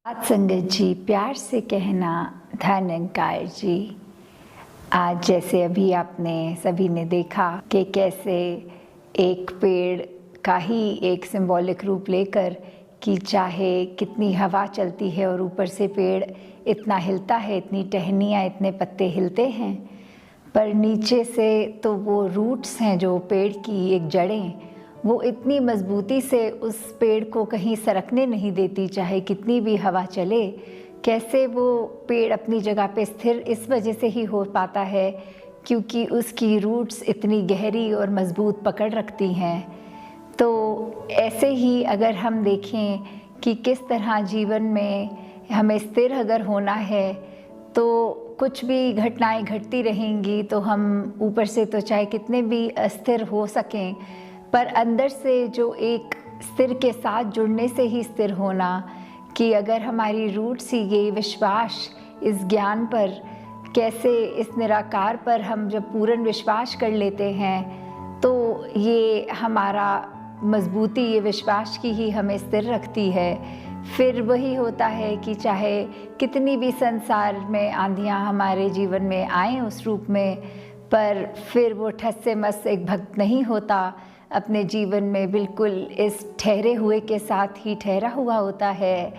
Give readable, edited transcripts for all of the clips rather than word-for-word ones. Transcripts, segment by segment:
आज संगत जी, प्यार से कहना धनंकार जी। आज जैसे अभी आपने सभी ने देखा कि कैसे एक पेड़ का ही एक सिंबॉलिक रूप लेकर कि चाहे कितनी हवा चलती है और ऊपर से पेड़ इतना हिलता है, इतनी टहनियाँ, इतने पत्ते हिलते हैं, पर नीचे से तो वो रूट्स हैं जो पेड़ की एक जड़ें, वो इतनी मजबूती से उस पेड़ को कहीं सरकने नहीं देती, चाहे कितनी भी हवा चले। कैसे वो पेड़ अपनी जगह पे स्थिर इस वजह से ही हो पाता है क्योंकि उसकी रूट्स इतनी गहरी और मजबूत पकड़ रखती हैं। तो ऐसे ही अगर हम देखें कि किस तरह जीवन में हमें स्थिर अगर होना है तो कुछ भी घटनाएं घटती रहेंगी तो हम ऊपर से तो चाहे कितने भी अस्थिर हो सकें, पर अंदर से जो एक स्थिर के साथ जुड़ने से ही स्थिर होना कि अगर हमारी रूट्स ही ये विश्वास इस ज्ञान पर, कैसे इस निराकार पर हम जब पूर्ण विश्वास कर लेते हैं तो ये हमारा मजबूती, ये विश्वास की ही हमें स्थिर रखती है। फिर वही होता है कि चाहे कितनी भी संसार में आंधियाँ हमारे जीवन में आएँ उस रूप में, पर फिर वो ठस से मस एक भक्त नहीं होता, अपने जीवन में बिल्कुल इस ठहरे हुए के साथ ही ठहरा हुआ होता है।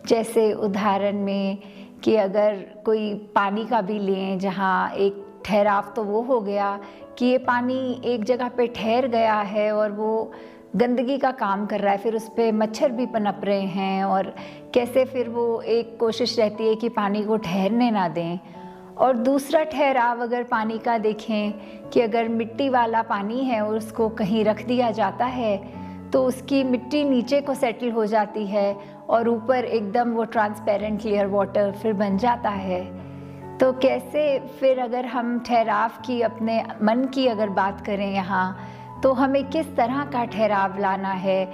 जैसे उदाहरण में कि अगर कोई पानी का भी लें, जहाँ एक ठहराव तो वो हो गया कि ये पानी एक जगह पे ठहर गया है और वो गंदगी का काम कर रहा है, फिर उस पर मच्छर भी पनप रहे हैं और कैसे फिर वो एक कोशिश रहती है कि पानी को ठहरने ना दें। और दूसरा ठहराव अगर पानी का देखें कि अगर मिट्टी वाला पानी है और उसको कहीं रख दिया जाता है तो उसकी मिट्टी नीचे को सेटल हो जाती है और ऊपर एकदम वो ट्रांसपेरेंट क्लियर वाटर फिर बन जाता है। तो कैसे फिर अगर हम ठहराव की, अपने मन की अगर बात करें यहाँ, तो हमें किस तरह का ठहराव लाना है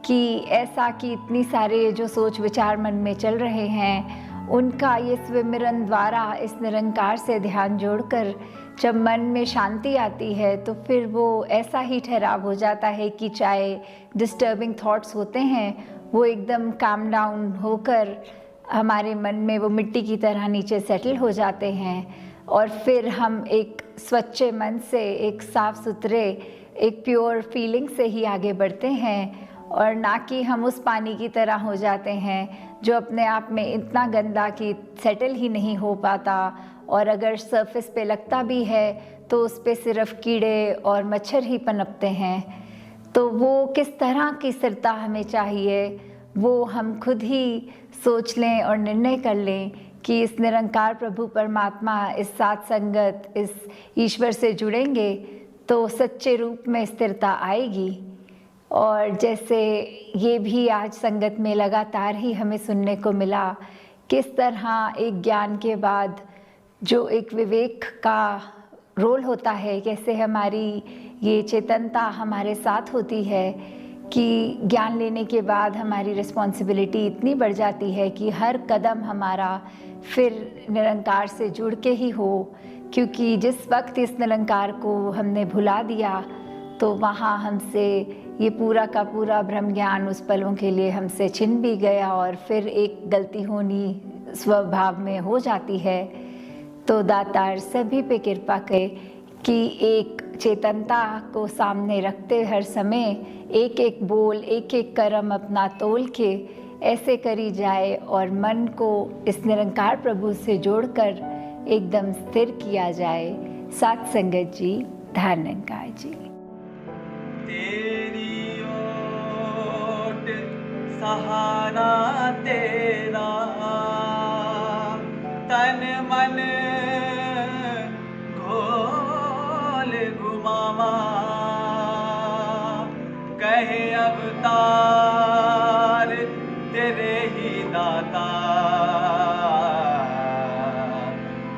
कि ऐसा कि इतनी सारे जो सोच विचार मन में चल रहे हैं उनका ये स्विमिरन द्वारा इस निरंकार से ध्यान जोड़कर जब मन में शांति आती है तो फिर वो ऐसा ही ठहराव हो जाता है कि चाहे डिस्टर्बिंग थॉट्स होते हैं वो एकदम काम डाउन होकर हमारे मन में वो मिट्टी की तरह नीचे सेटल हो जाते हैं और फिर हम एक स्वच्छ मन से, एक साफ सुथरे, एक प्योर फीलिंग से ही आगे बढ़ते हैं और ना कि हम उस पानी की तरह हो जाते हैं जो अपने आप में इतना गंदा कि सेटल ही नहीं हो पाता और अगर सरफेस पे लगता भी है तो उस पे सिर्फ कीड़े और मच्छर ही पनपते हैं। तो वो किस तरह की स्थिरता हमें चाहिए वो हम खुद ही सोच लें और निर्णय कर लें कि इस निरंकार प्रभु परमात्मा, इस साथ संगत, इस ईश्वर से जुड़ेंगे तो सच्चे रूप में स्थिरता आएगी। और जैसे ये भी आज संगत में लगातार ही हमें सुनने को मिला, किस तरह एक ज्ञान के बाद जो एक विवेक का रोल होता है, कैसे हमारी ये चेतनता हमारे साथ होती है कि ज्ञान लेने के बाद हमारी रिस्पॉन्सिबिलिटी इतनी बढ़ जाती है कि हर कदम हमारा फिर निरंकार से जुड़ के ही हो, क्योंकि जिस वक्त इस निरंकार को हमने भुला दिया तो वहाँ हमसे ये पूरा का पूरा ब्रह्म ज्ञान उस पलों के लिए हमसे छिन भी गया और फिर एक गलती होनी स्वभाव में हो जाती है। तो दातार सभी पे कृपा करे कि एक चेतनता को सामने रखते हर समय एक एक बोल, एक एक कर्म अपना तोल के ऐसे करी जाए और मन को इस निरंकार प्रभु से जोड़कर एकदम स्थिर किया जाए। साथ संगत जी, धनंकार जी। तेरी ओट सहारा तेरा, तन मन घोल घुमावा, कहे अवतार तेरे ही दाता,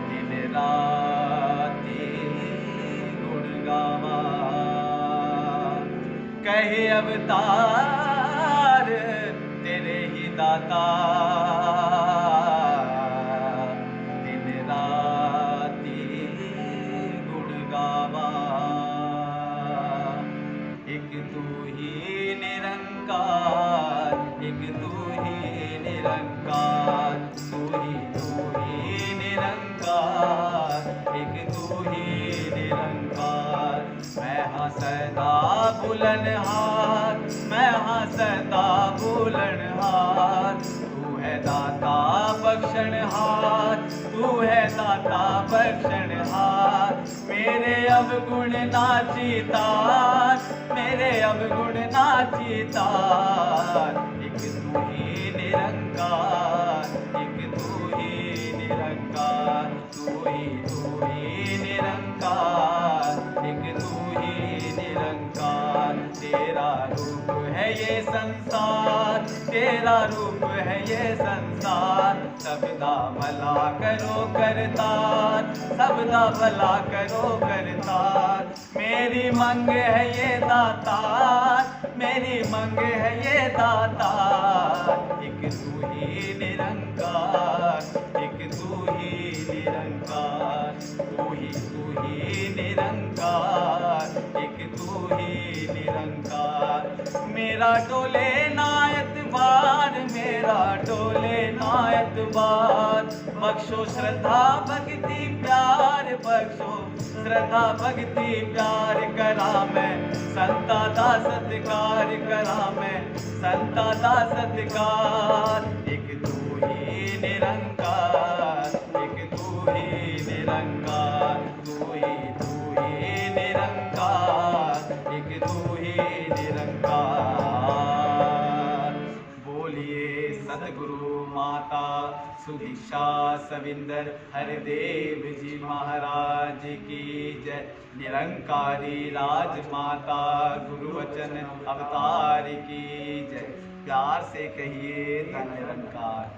दिन राती गुण गावा, कहे अवतार तेरे ही दाता, दिन राती गुण गावा, एक तू ही निरंकार, एक तू ही निरंकार। भूलनहार, मैं हाँ सदा भूलनहार। तू है दाता बख्शनहार, तू है दाता बख्शनहार। मेरे अवगुण नाचीतार, मेरे अवगुण नाचीतार। एक तू ही निरंकार, एक तू ही निरंकार, तू ही निरंकार, एक तू ही निरंकार। तेरा रूप है ये संसार, तेरा रूप है ये संसार। सबदा भला करो करतार, सबदा भला करो करतार। मेरी मंग है ये दातार, मेरी मंग है ये दातार। एक तू ही निरंकार, एक तू ही निरंकार, तू ही निरंकार, एक तू ही निरंकार। मेरा डोले ना एतबार, मेरा डोले ना एतबार। बख्शो श्रद्धा भक्ति प्यार, बख्शो श्रद्धा भक्ति प्यार। करा मैं संता दा सत्कार, करा मैं संता दा सत्कार। एक तू ही निरंकार, एक तू ही निरंकार, तू ही निरंकार, एक तू ही निरंकार। बोलिए सतगुरु माता सुदीक्षा सविंदर हरदेव जी महाराज की जय। निरंकारी राजमाता गुरु वचन अवतार की जय। प्यार से कहिए धन निरंकार।